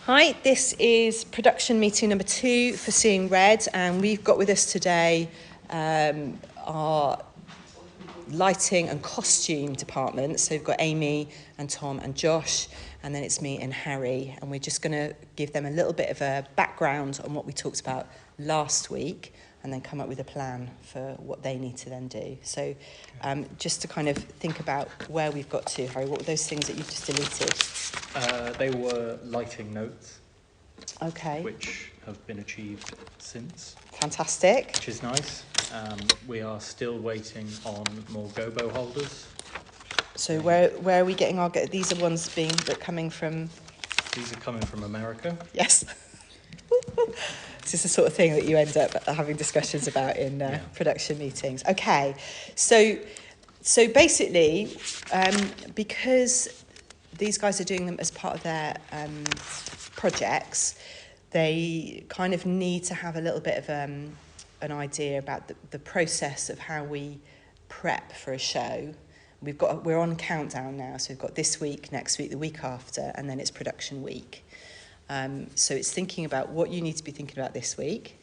Hi, this is production meeting number 2 for Seeing Red, and we've got with us today our lighting and costume department. So we've got Amy and Tom and Josh, and then it's me and Harry, and we're just going to give them a little bit of a background on what we talked about last week, and then come up with a plan for what they need to then do. So just to kind of think about where we've got to, Harry, what were those things that you've just deleted? They were lighting notes, Okay. which have been achieved since, Fantastic. which is nice. We are still waiting on more gobo holders. So where are we getting our... These are ones that coming from... These are coming from America. Yes. This is the sort of thing that you end up having discussions about in production meetings. Okay, so basically, because these guys are doing them as part of their projects, they kind of need to have a little bit of an idea about the process of how we prep for a show. We're on countdown now, so we've got this week, next week, the week after, and then it's production week. So it's thinking about what you need to be thinking about this week,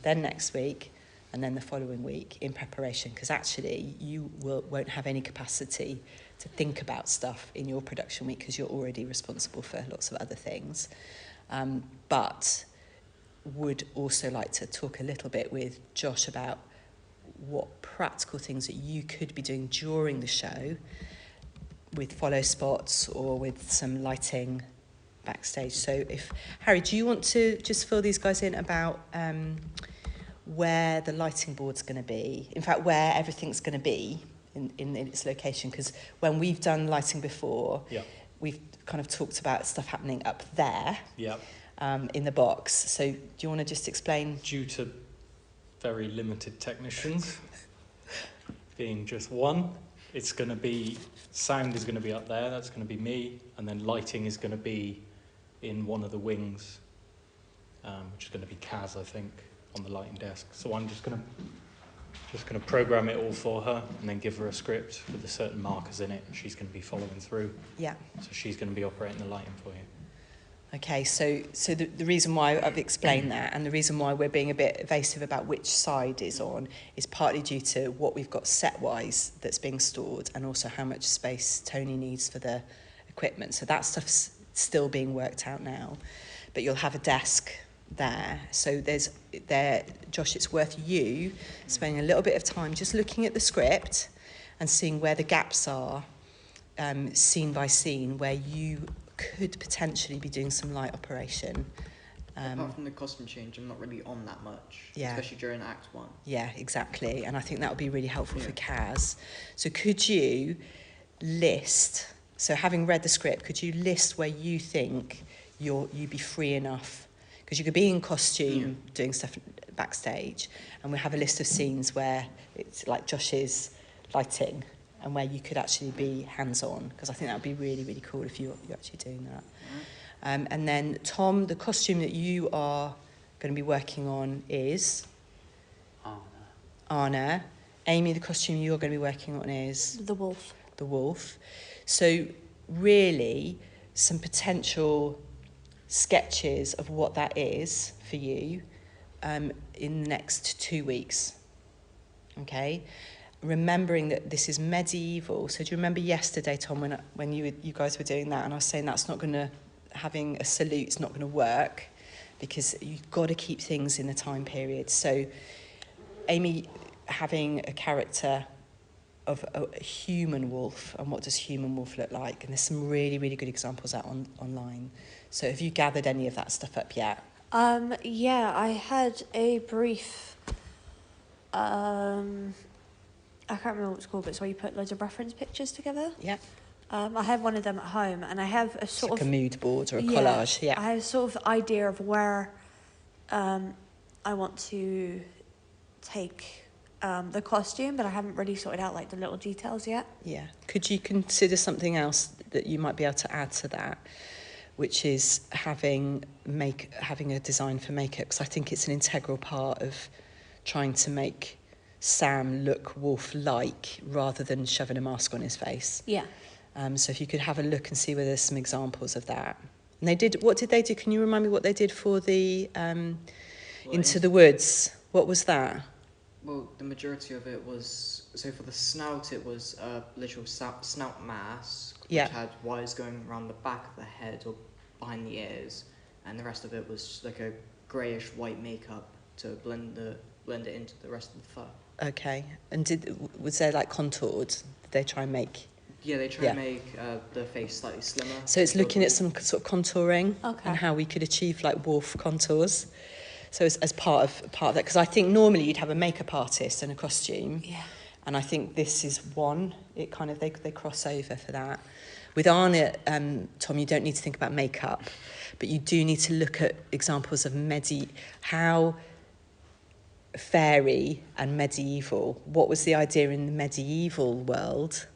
then next week, and then the following week in preparation, because actually you won't have any capacity to think about stuff in your production week because you're already responsible for lots of other things. But would also like to talk a little bit with Josh about what practical things that you could be doing during the show with follow spots or with some lighting backstage. So Harry, do you want to just fill these guys in about where the lighting board's going to be? In fact, where everything's going to be in its location? Because when we've done lighting before, we've kind of talked about stuff happening up there in the box. So do you want to just explain? Due to very limited technicians, being just one, it's going to be, sound is going to be up there, that's going to be me, and then lighting is going to be in one of the wings, which is going to be Kaz, I think, on the lighting desk. So I'm just going to program it all for her and then give her a script with the certain markers in it. She's going to be following through. Yeah. So she's going to be operating the lighting for you. Okay, so the reason why I've explained that and the reason why we're being a bit evasive about which side is on is partly due to what we've got set-wise that's being stored and also how much space Tony needs for the equipment. So that stuff's still being worked out now. But you'll have a desk there. So Josh, it's worth you spending a little bit of time just looking at the script and seeing where the gaps are, scene by scene, where you could potentially be doing some light operation. Apart from the costume change, I'm not really on that much, especially during Act 1. Yeah, exactly. And I think that would be really helpful for Kaz. So could you list, so having read the script, could you list where you think you'd be free enough? Because you could be in costume doing stuff backstage, and we have a list of scenes where it's like Josh's lighting, and where you could actually be hands-on, because I think that would be really, really cool if you're actually doing that. And then, Tom, the costume that you are going to be working on is? Anna. Amy, the costume you're going to be working on is? The wolf. The wolf. So, really, some potential sketches of what that is for you in the next 2 weeks. Okay? Remembering that this is medieval. So do you remember yesterday, Tom, when you guys were doing that, and I was saying that's not going to, having a salute's not going to work because you've got to keep things in the time period. So Amy having a character of a human wolf, and what does human wolf look like? And there's some really, really good examples out online. So have you gathered any of that stuff up yet? Yeah, I had a brief... I can't remember what it's called, but it's where you put loads of reference pictures together. Yeah. I have one of them at home, and I have a sort of... like a mood board or a collage, I have a sort of idea of where I want to take the costume, but I haven't really sorted out like the little details yet. Yeah. Could you consider something else that you might be able to add to that, which is having a design for makeup? Because I think it's an integral part of trying to make Sam look wolf-like rather than shoving a mask on his face. Yeah. So if you could have a look and see whether there's some examples of that. And they did, what did they do? Can you remind me what they did for the Into the Woods? What was that? Well, the majority of it was, so for the snout, it was a literal snout mask, which had wires going around the back of the head or behind the ears, and the rest of it was just like a greyish white makeup to blend it into the rest of the fur. Okay. And was there like contoured? Did they try and make... Yeah, they try and make the face slightly slimmer. So it's looking at some sort of contouring and how we could achieve like wolf contours. So as part of that, because I think normally you'd have a makeup artist and a costume. Yeah. And I think this is one. It kind of, they cross over for that. With Arne, Tom, you don't need to think about makeup, but you do need to look at examples of how fairy and medieval, what was the idea in the medieval world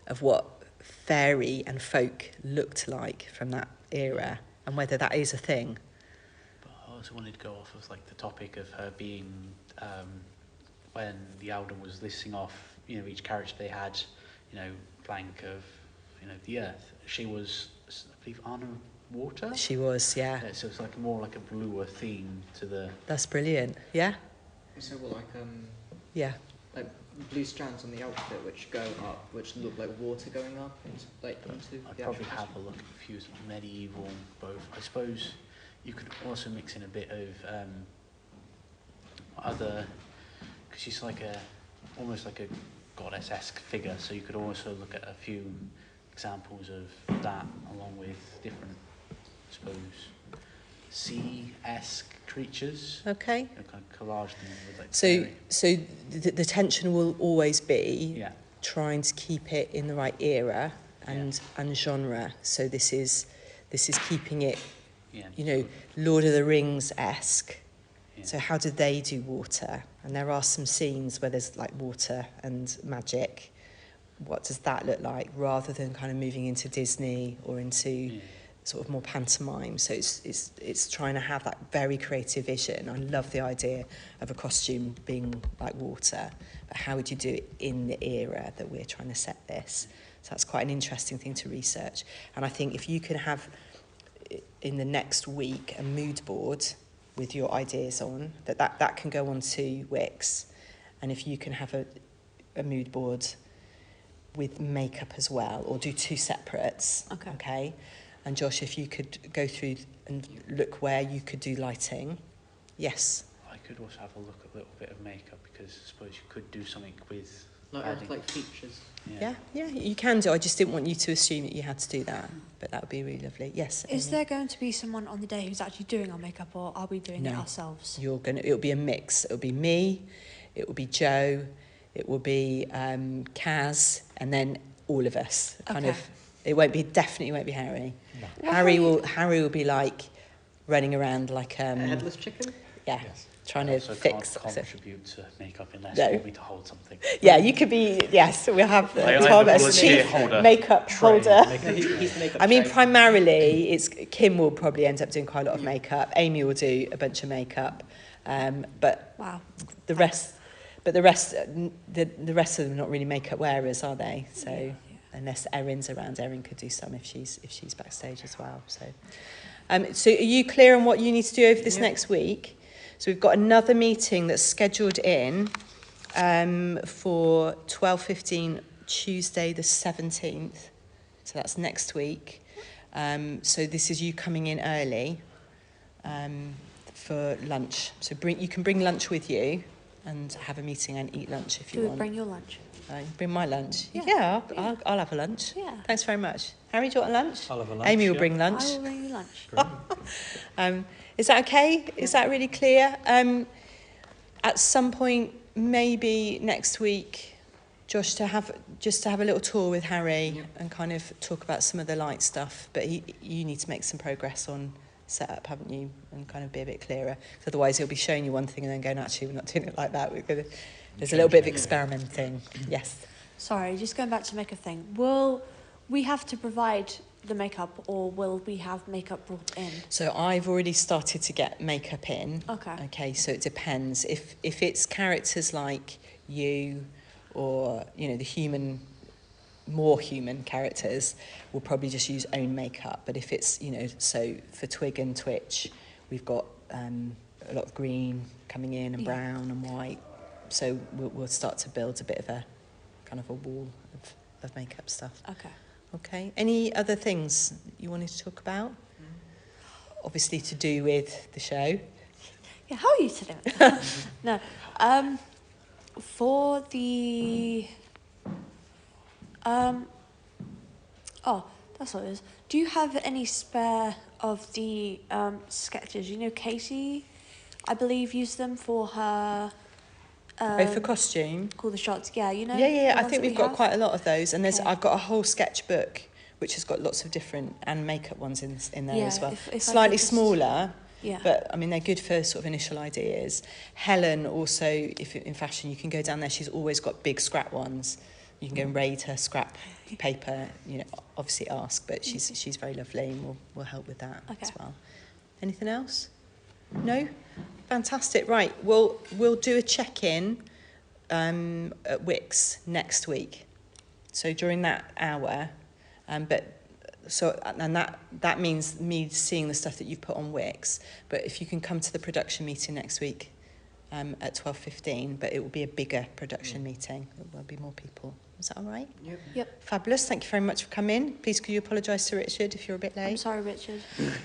of what fairy and folk looked like from that era, and whether that is a thing. But I also wanted to go off of like the topic of her being, when the Alden was listing off, you know, each character they had, you know, blank of, you know, the earth. She was, I believe, Anna Water? She was, yeah. So it's like more like a bluer theme to the... That's brilliant, yeah? So what, yeah. Like blue strands on the outfit which go up, which look like water going up into I'd probably have a look at a few medieval both. I suppose you could also mix in a bit of other, because she's like almost like a goddess-esque figure, so you could also look at a few examples of that along with different, I suppose, sea-esque creatures. Okay. You know, kind of collage them with like so the tension will always be trying to keep it in the right era and genre. So this is keeping it, you know, Lord of the Rings-esque. Yeah. So how did they do water? And there are some scenes where there's like water and magic. What does that look like, rather than kind of moving into Disney or into sort of more pantomime? So it's trying to have that very creative vision. I love the idea of a costume being like water, but how would you do it in the era that we're trying to set this? So that's quite an interesting thing to research. And I think if you can have in the next week a mood board with your ideas on, that can go on to Wix, and if you can have a mood board with makeup as well, or do two separates, okay? And Josh, if you could go through and look where you could do lighting. Yes. I could also have a look at a little bit of makeup, because I suppose you could do something with like features. Yeah, you can do. I just didn't want you to assume that you had to do that, but that would be really lovely. Yes. Is there going to be someone on the day who's actually doing our makeup, or are we doing it ourselves? It'll be a mix. It'll be me, it will be Joe, it will be Kaz, and then all of us. Definitely won't be Harry. No. Harry will be like running around like a headless chicken. Yeah. Yes. Trying to fix. Can't contribute to makeup unless you want me to hold something. Yeah, you could be. Yes, we'll have Tom as chief makeup holder. He's the makeup. I mean, primarily, it's Kim will probably end up doing quite a lot of makeup. Amy will do a bunch of makeup, but the rest of them are not really makeup wearers, are they? So unless Erin's around, Erin could do some if she's backstage as well. So are you clear on what you need to do over this next week? So we've got another meeting that's scheduled in for 12:15 Tuesday the 17th. So that's next week. So this is you coming in early for lunch. So you can bring lunch with you and have a meeting and eat lunch if you want. Bring your lunch. Bring my lunch. Yeah, I'll have a lunch. Yeah. Thanks very much. Harry, do you want a lunch? I'll have a lunch. Amy will bring lunch. I will bring you lunch. Is that okay? Is that really clear? At some point, maybe next week, Josh, to have a little tour with Harry and kind of talk about some of the light stuff. But you need to make some progress on setup, haven't you? And kind of be a bit clearer. Otherwise, he'll be showing you one thing and then going, actually, we're not doing it like that. There's a little bit of experimenting. Yes. Sorry, just going back to makeup thing. Will we have to provide the makeup, or will we have makeup brought in? So I've already started to get makeup in. Okay, so it depends. If it's characters like you, or the human more human characters, we'll probably just use own makeup. But if it's, you know, so for Twig and Twitch, we've got a lot of green coming in and brown and white. So we'll start to build a bit of a kind of a wall of makeup stuff. Okay. Okay. Any other things you wanted to talk about? Obviously to do with the show. Yeah, how are you today? No. For the... oh, that's what it is. Do you have any spare of the sketches? You know, Katie, I believe, used them for her... for costume? Call the shots, yeah, you know? Yeah, the I ones think that we've we got have? quite a lot of those. And there's Okay. I've got a whole sketchbook which has got lots of different and makeup ones in there Yeah, as well. if I Slightly could just- smaller, Yeah. but I mean they're good for sort of initial ideas. Helen also, if in fashion, you can go down there. She's always got big scrap ones. You can go and raid her scrap paper. You know, obviously ask, but she's very lovely and we'll help with that as well. Anything else? No? Fantastic. Right. We'll do a check-in at Wix next week. So during that hour, and that means me seeing the stuff that you've put on Wix. But if you can come to the production meeting next week at 12:15, but it will be a bigger production meeting. There will be more people. Is that all right? Yep. Fabulous. Thank you very much for coming. Please could you apologise to Richard if you're a bit late? I'm sorry, Richard.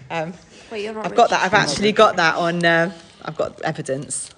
Um, Wait, you're not I've got Richard. that. I've actually got that on. I've got evidence.